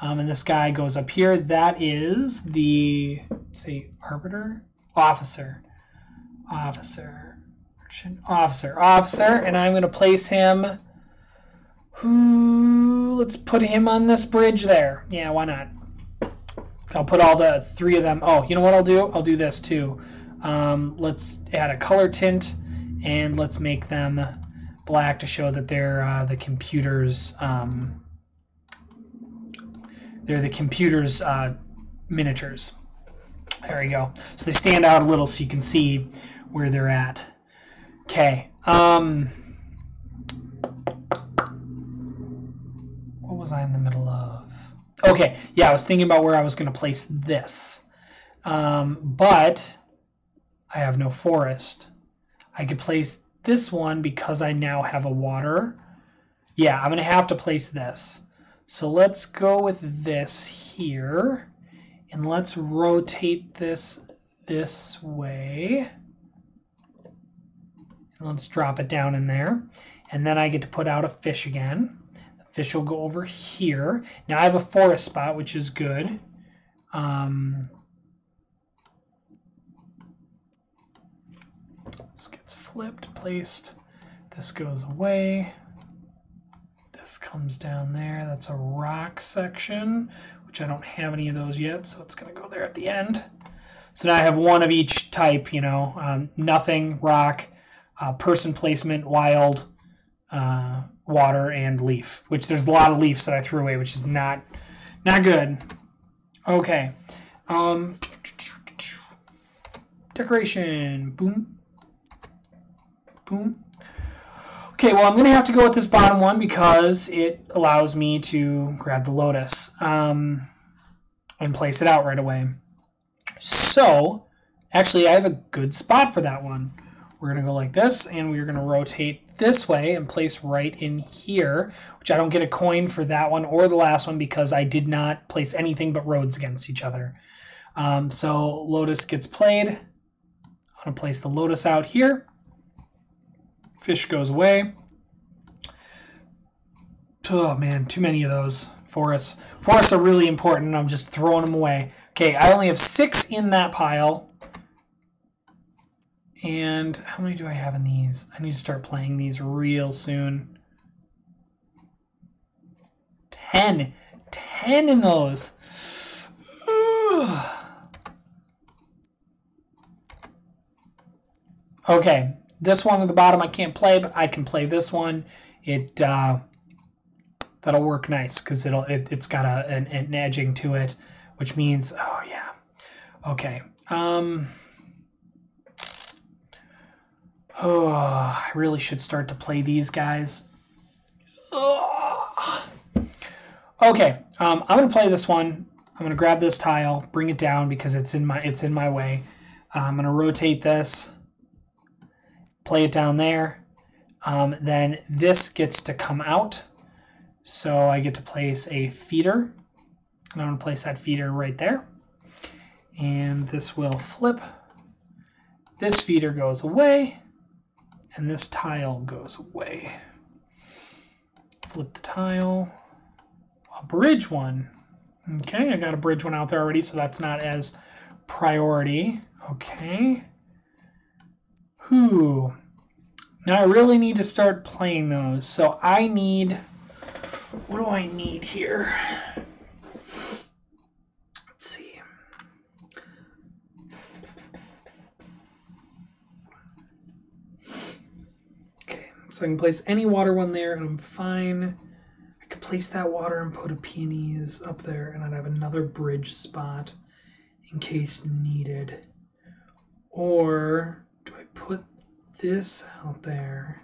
And this guy goes up here. That is the, say, arbiter? Officer. Officer. And I'm going to place him, let's put him on this bridge there. Yeah, why not? I'll put all the 3 of them. Oh, you know what I'll do? I'll do this too. Let's add a color tint, and let's make them black to show that they're the computer's miniatures. There we go. So they stand out a little so you can see where they're at. Okay. What was I in the middle of? Okay. Yeah, I was thinking about where I was going to place this. But I have no forest. I could place this one because I now have a water. Yeah, I'm going to have to place this. So let's go with this here. And let's rotate this way. And let's drop it down in there. And then I get to put out a fish again. The fish will go over here. Now I have a forest spot, which is good. This gets flipped, placed. This goes away. This comes down there. That's a rock section, which I don't have any of those yet, so it's going to go there at the end. So now I have one of each type, you know, nothing, rock, person placement, wild, water, and leaf, which there's a lot of leaves that I threw away, which is not good. Okay. Decoration. Boom. Boom. Okay, well, I'm going to have to go with this bottom one because it allows me to grab the lotus and place it out right away. So, actually, I have a good spot for that one. We're going to go like this, and we're going to rotate this way and place right in here, which I don't get a coin for that one or the last one because I did not place anything but roads against each other. So, lotus gets played. I'm going to place the lotus out here. Fish goes away. Oh man, too many of those. Forests. Forests are really important. I'm just throwing them away. Okay, I only have 6 in that pile. And how many do I have in these? I need to start playing these real soon. 10. 10 in those. Okay. This one at the bottom I can't play, but I can play this one. That'll work nice because it's got an edging to it, which means oh yeah. Okay. I really should start to play these guys. Okay. I'm gonna play this one. I'm gonna grab this tile, bring it down because it's in my way. I'm gonna rotate this. Play it down there. Then this gets to come out. So I get to place a feeder. And I'm going to place that feeder right there. And this will flip. This feeder goes away. And this tile goes away. Flip the tile. A bridge one. Okay, I got a bridge one out there already, so that's not as priority. Okay. Whew. Now I really need to start playing those. So I need... What do I need here? Let's see. Okay, so I can place any water one there and I'm fine. I could place that water and put a peonies up there and I'd have another bridge spot in case needed. Or do I put this out there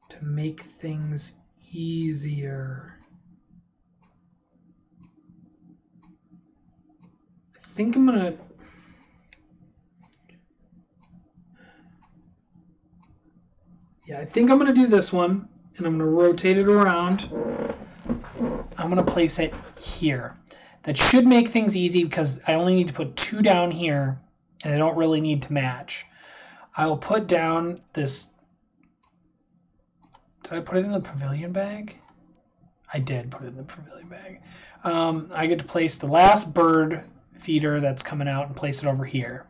to make things easier? I think I'm gonna do this one and I'm gonna rotate it around. I'm gonna place it here. That should make things easy because I only need to put 2 down here and I don't really need to match. I will put down this. Did I put it in the pavilion bag? I did put it in the pavilion bag. I get to place the last bird feeder that's coming out and place it over here.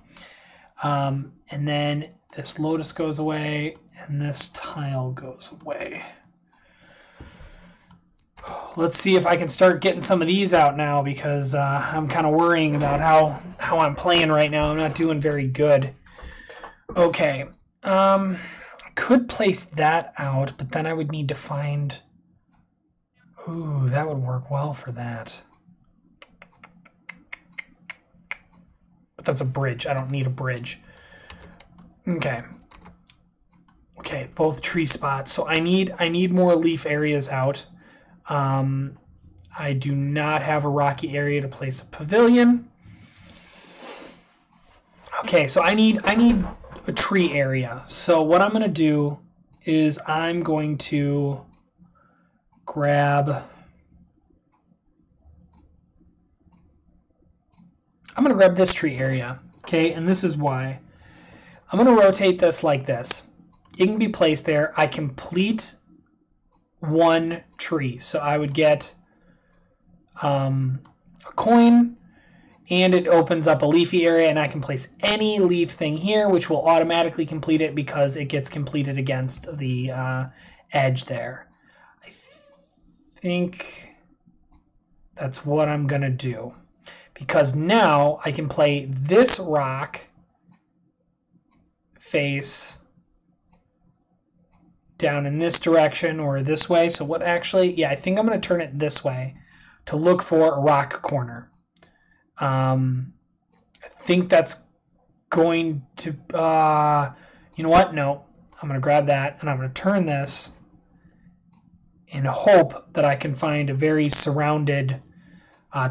And then this lotus goes away and this tile goes away. Let's see if I can start getting some of these out now because I'm kind of worrying about how I'm playing right now. I'm not doing very good. Okay, I could place that out, but then I would need to find... Ooh, that would work well for that. But that's a bridge. I don't need a bridge. Okay. Okay, both tree spots. So I need more leaf areas out. I do not have a rocky area to place a pavilion. Okay, so I need a tree area. So what I'm going to do is I'm going to grab I'm going to grab this tree area, okay, and this is why. I'm going to rotate this like this. It can be placed there. I complete one tree, so I would get a coin, and it opens up a leafy area, and I can place any leaf thing here, which will automatically complete it because it gets completed against the edge there. I think that's what I'm going to do, because now I can play this rock face down in this direction or this way. So what actually, yeah, I think I'm going to turn it this way to look for a rock corner. I think that's going to, you know what? No, I'm going to grab that and I'm going to turn this in hope that I can find a very surrounded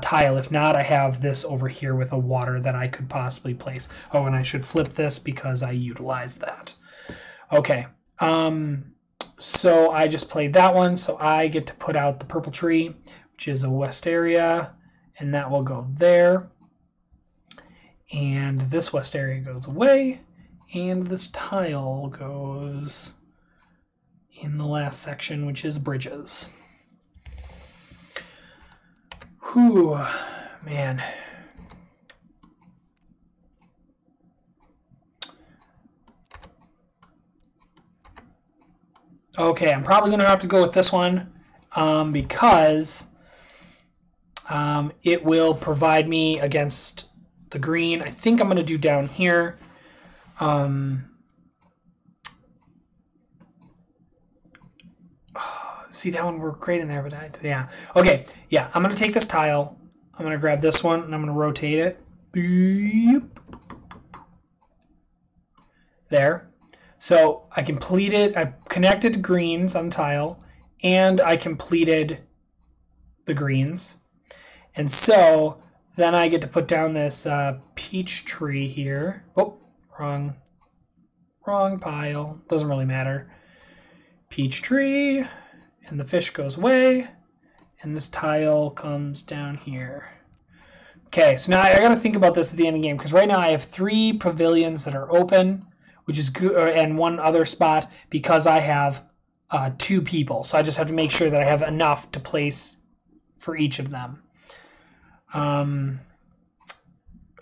tile. If not, I have this over here with a water that I could possibly place. Oh, and I should flip this because I utilized that. Okay. So I just played that one. So I get to put out the purple tree, which is a west area, and that will go there. And this west area goes away, and this tile goes in the last section, which is bridges. Whew, man. Okay, I'm probably going to have to go with this one because it will provide me against the green. I think I'm going to do down here. See, that one worked great in there, but yeah. Okay, yeah, I'm going to take this tile. I'm going to grab this one, and I'm going to rotate it. Beep. There. So I completed, I connected greens on tile, and I completed the greens. And so then I get to put down this peach tree here. Oh, wrong pile. Doesn't really matter. Peach tree, and the fish goes away, and this tile comes down here. Okay, so now I got to think about this at the end of the game, because right now I have 3 pavilions that are open, which is good, and one other spot because I have 2 people. So I just have to make sure that I have enough to place for each of them. Oh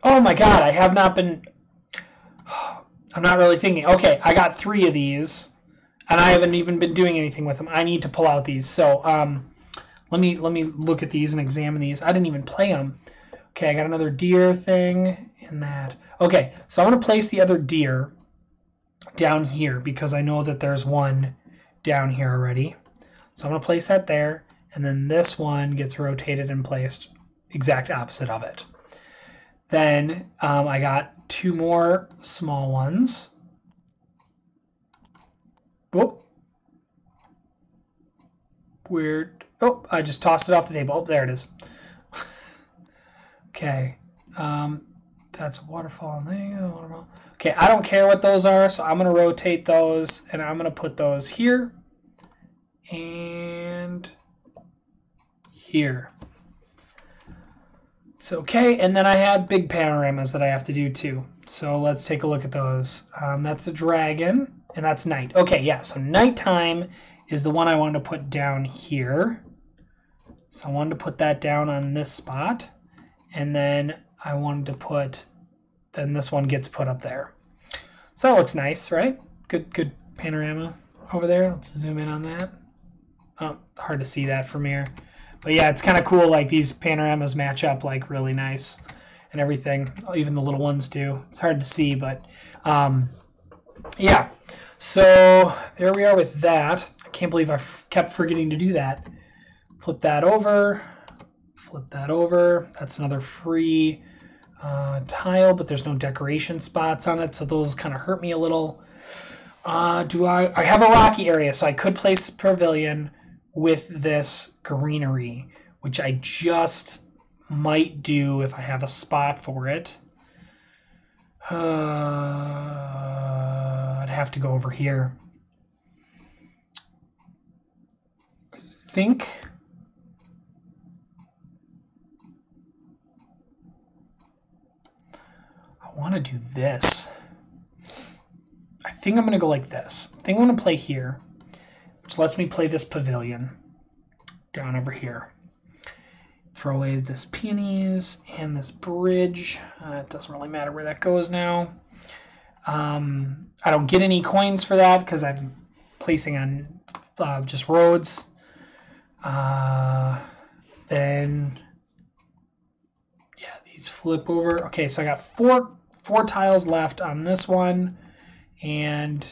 my god, I have not been... I'm not really thinking. Okay, I got 3 of these, and I haven't even been doing anything with them. I need to pull out these. So let me look at these and examine these. I didn't even play them. Okay, I got another deer thing in that. Okay, so I'm going to place the other deer down here because I know that there's one down here already. So I'm going to place that there, and then this one gets rotated and placed exact opposite of it. Then I got 2 more small ones. Whoop. Weird. Oh, I just tossed it off the table. Oh, there it is. Okay. That's a waterfall thing. Okay, I don't care what those are, so I'm going to rotate those, and I'm going to put those here and here. It's okay, and then I have big panoramas that I have to do too. So let's take a look at those. That's the dragon, and that's night. Okay, yeah, so nighttime is the one I wanted to put down here. So I wanted to put that down on this spot, and then I wanted to put, then this one gets put up there. So that looks nice, right? Good panorama over there. Let's zoom in on that. Oh, hard to see that from here. But yeah, it's kind of cool, like these panoramas match up like really nice and everything. Even the little ones do. It's hard to see, but yeah. So there we are with that. I can't believe I kept forgetting to do that. Flip that over. Flip that over. That's another free tile, but there's no decoration spots on it, so those kind of hurt me a little. I have a rocky area, so I could place a pavilion with this greenery, which I just might do if I have a spot for it. I'd have to go over here. I think... want to do this. I think I'm going to go like this. I think I'm going to play here, which lets me play this pavilion down over here. Throw away this peonies and this bridge. It doesn't really matter where that goes now. I don't get any coins for that because I'm placing on just roads. Then, yeah, these flip over. Okay, so I got four tiles left on this one, and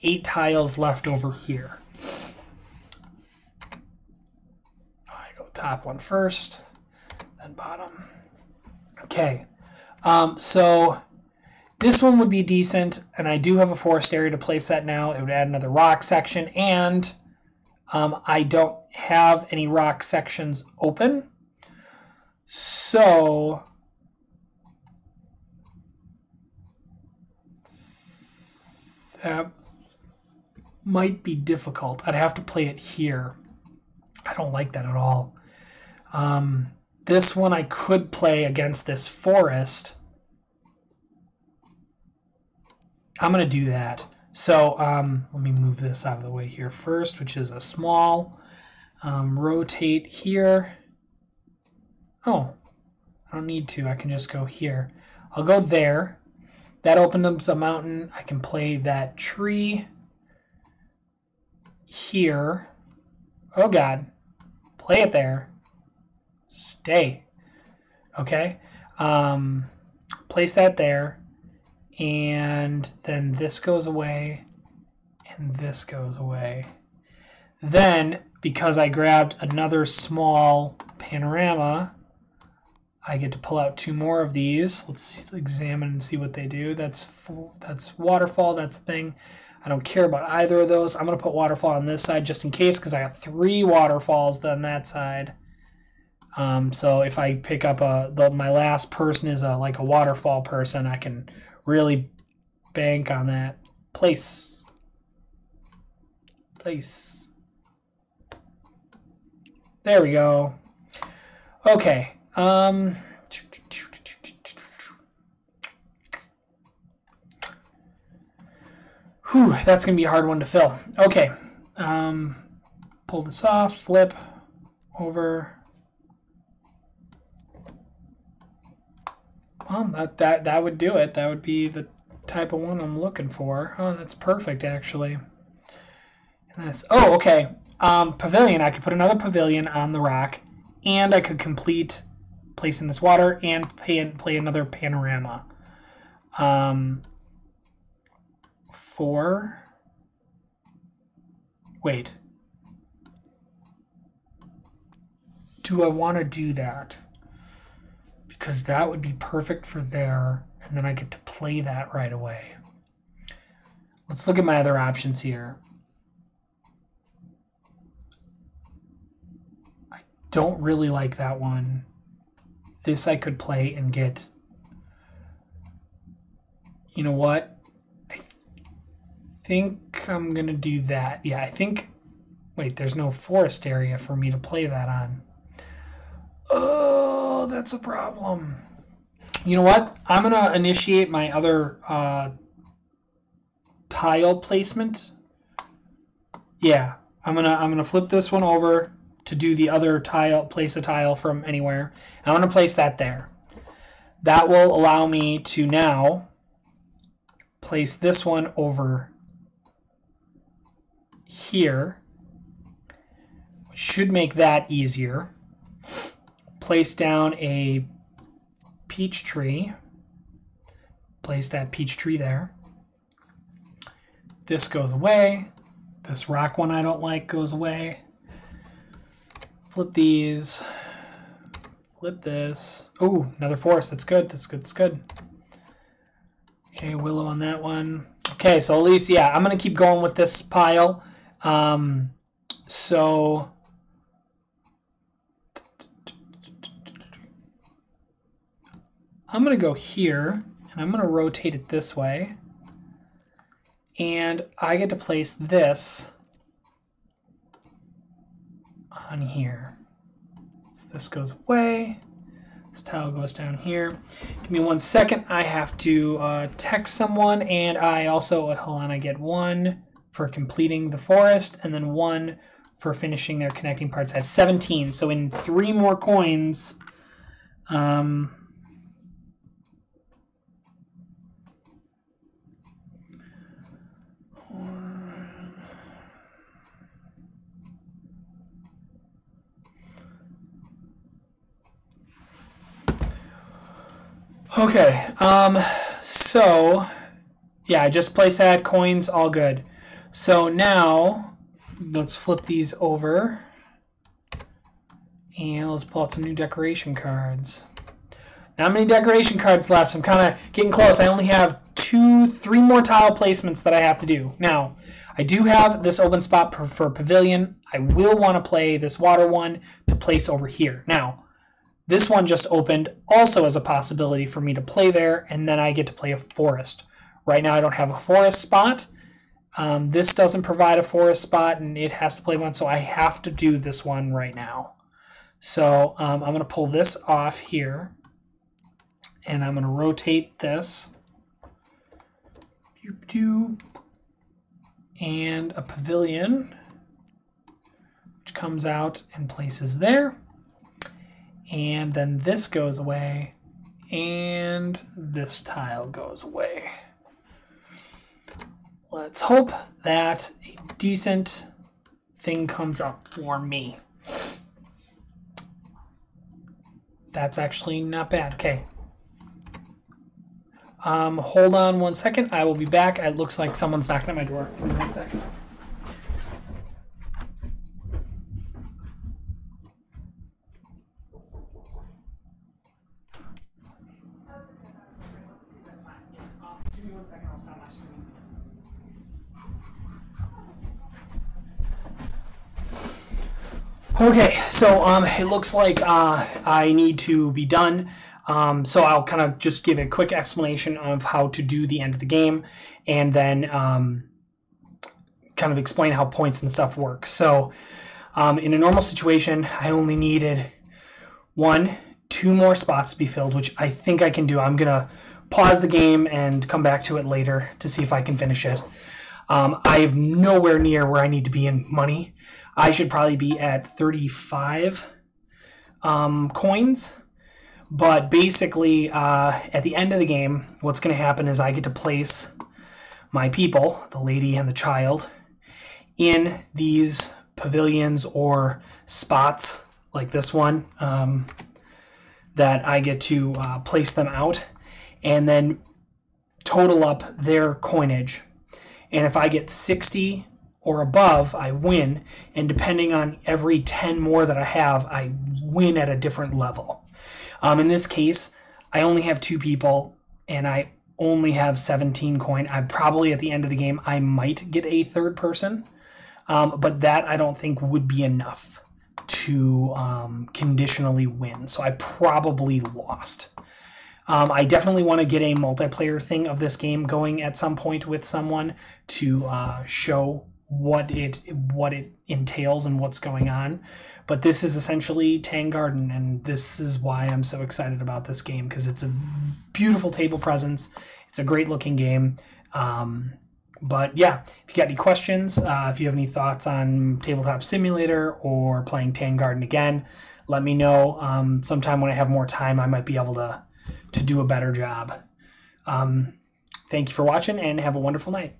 8 tiles left over here. I go top one first, then bottom. Okay, so this one would be decent, and I do have a forest area to place that now. It would add another rock section, and I don't have any rock sections open. So that might be difficult. I'd have to play it here. I don't like that at all. This one I could play against this forest. I'm going to do that. So let me move this out of the way here first, which is a small. Rotate here. Oh, I don't need to. I can just go here. I'll go there. That opens up a mountain. I can play that tree here. Oh, God. Play it there. Stay. Okay. Place that there. And then this goes away. And this goes away. Then, because I grabbed another small panorama, I get to pull out 2 more of these. Let's examine and see what they do. That's waterfall, that's the thing. I don't care about either of those. I'm going to put waterfall on this side just in case, because I got 3 waterfalls on that side. So if I pick up my last person is like a waterfall person, I can really bank on that. Place. There we go. Okay. Whew, that's going to be a hard one to fill. Okay. Pull this off, flip over. That would do it. That would be the type of one I'm looking for. Oh, that's perfect, actually. And that's, oh, okay. Pavilion. I could put another pavilion on the rock, and I could complete placing this water and play another panorama. 4. Wait. Do I want to do that? Because that would be perfect for there, and then I get to play that right away. Let's look at my other options here. I don't really like that one. This I could play and get... You know what? I think I'm going to do that. Yeah, I think... Wait, there's no forest area for me to play that on. Oh, that's a problem. You know what? I'm going to initiate my other tile placement. Yeah, I'm gonna flip this one over to do the other tile, place a tile from anywhere. I'm going to place that there. That will allow me to now place this one over here, which should make that easier. Place down a peach tree. Place that peach tree there. This goes away. This rock one I don't like goes away. Flip these. Flip this. Oh, another forest. That's good. That's good. That's good. Okay, willow on that one. Okay, so at least, yeah, I'm going to keep going with this pile. So... I'm going to go here, and I'm going to rotate it this way. And I get to place this on here. So this goes away. This tile goes down here. Give me 1 second. I have to text someone, and I also, hold on, I get 1 for completing the forest, and then 1 for finishing their connecting parts. I have 17, so in 3 more coins, okay, so, yeah, I just place that, coins, all good. So now, let's flip these over, and let's pull out some new decoration cards. Not many decoration cards left. I'm kind of getting close. I only have 3 more tile placements that I have to do. Now, I do have this open spot for pavilion. I will want to play this water one to place over here. Now, this one just opened also as a possibility for me to play there, and then I get to play a forest. Right now I don't have a forest spot. This doesn't provide a forest spot, and it has to play one, so I have to do this one right now. So I'm going to pull this off here, and I'm going to rotate this. And a pavilion, which comes out and places there. And then this goes away, and this tile goes away. Let's hope that a decent thing comes up for me. That's actually not bad. Okay. Hold on 1 second. I will be back. It looks like someone's knocking at my door. Give me 1 second. Okay, so it looks like I need to be done. So I'll kind of just give a quick explanation of how to do the end of the game, and then kind of explain how points and stuff work. So in a normal situation, I only needed 2 more spots to be filled, which I think I can do. I'm going to pause the game and come back to it later to see if I can finish it. I am nowhere near where I need to be in money. I should probably be at 35 coins. But basically, at the end of the game, what's going to happen is I get to place my people, the lady and the child, in these pavilions or spots like this one that I get to place them out and then total up their coinage. And if I get 60 or above, I win. And depending on every 10 more that I have, I win at a different level. In this case, I only have 2 people, and I only have 17 coin. I probably, at the end of the game, I might get a 3rd person, but that I don't think would be enough to conditionally win. So I probably lost. I definitely want to get a multiplayer thing of this game going at some point with someone to show what it entails and what's going on. But this is essentially Tang Garden, and this is why I'm so excited about this game, because it's a beautiful table presence. It's a great looking game. But yeah, if you got any questions, if you have any thoughts on Tabletop Simulator or playing Tang Garden again, let me know. Sometime when I have more time, I might be able to do a better job. Thank you for watching, and have a wonderful night.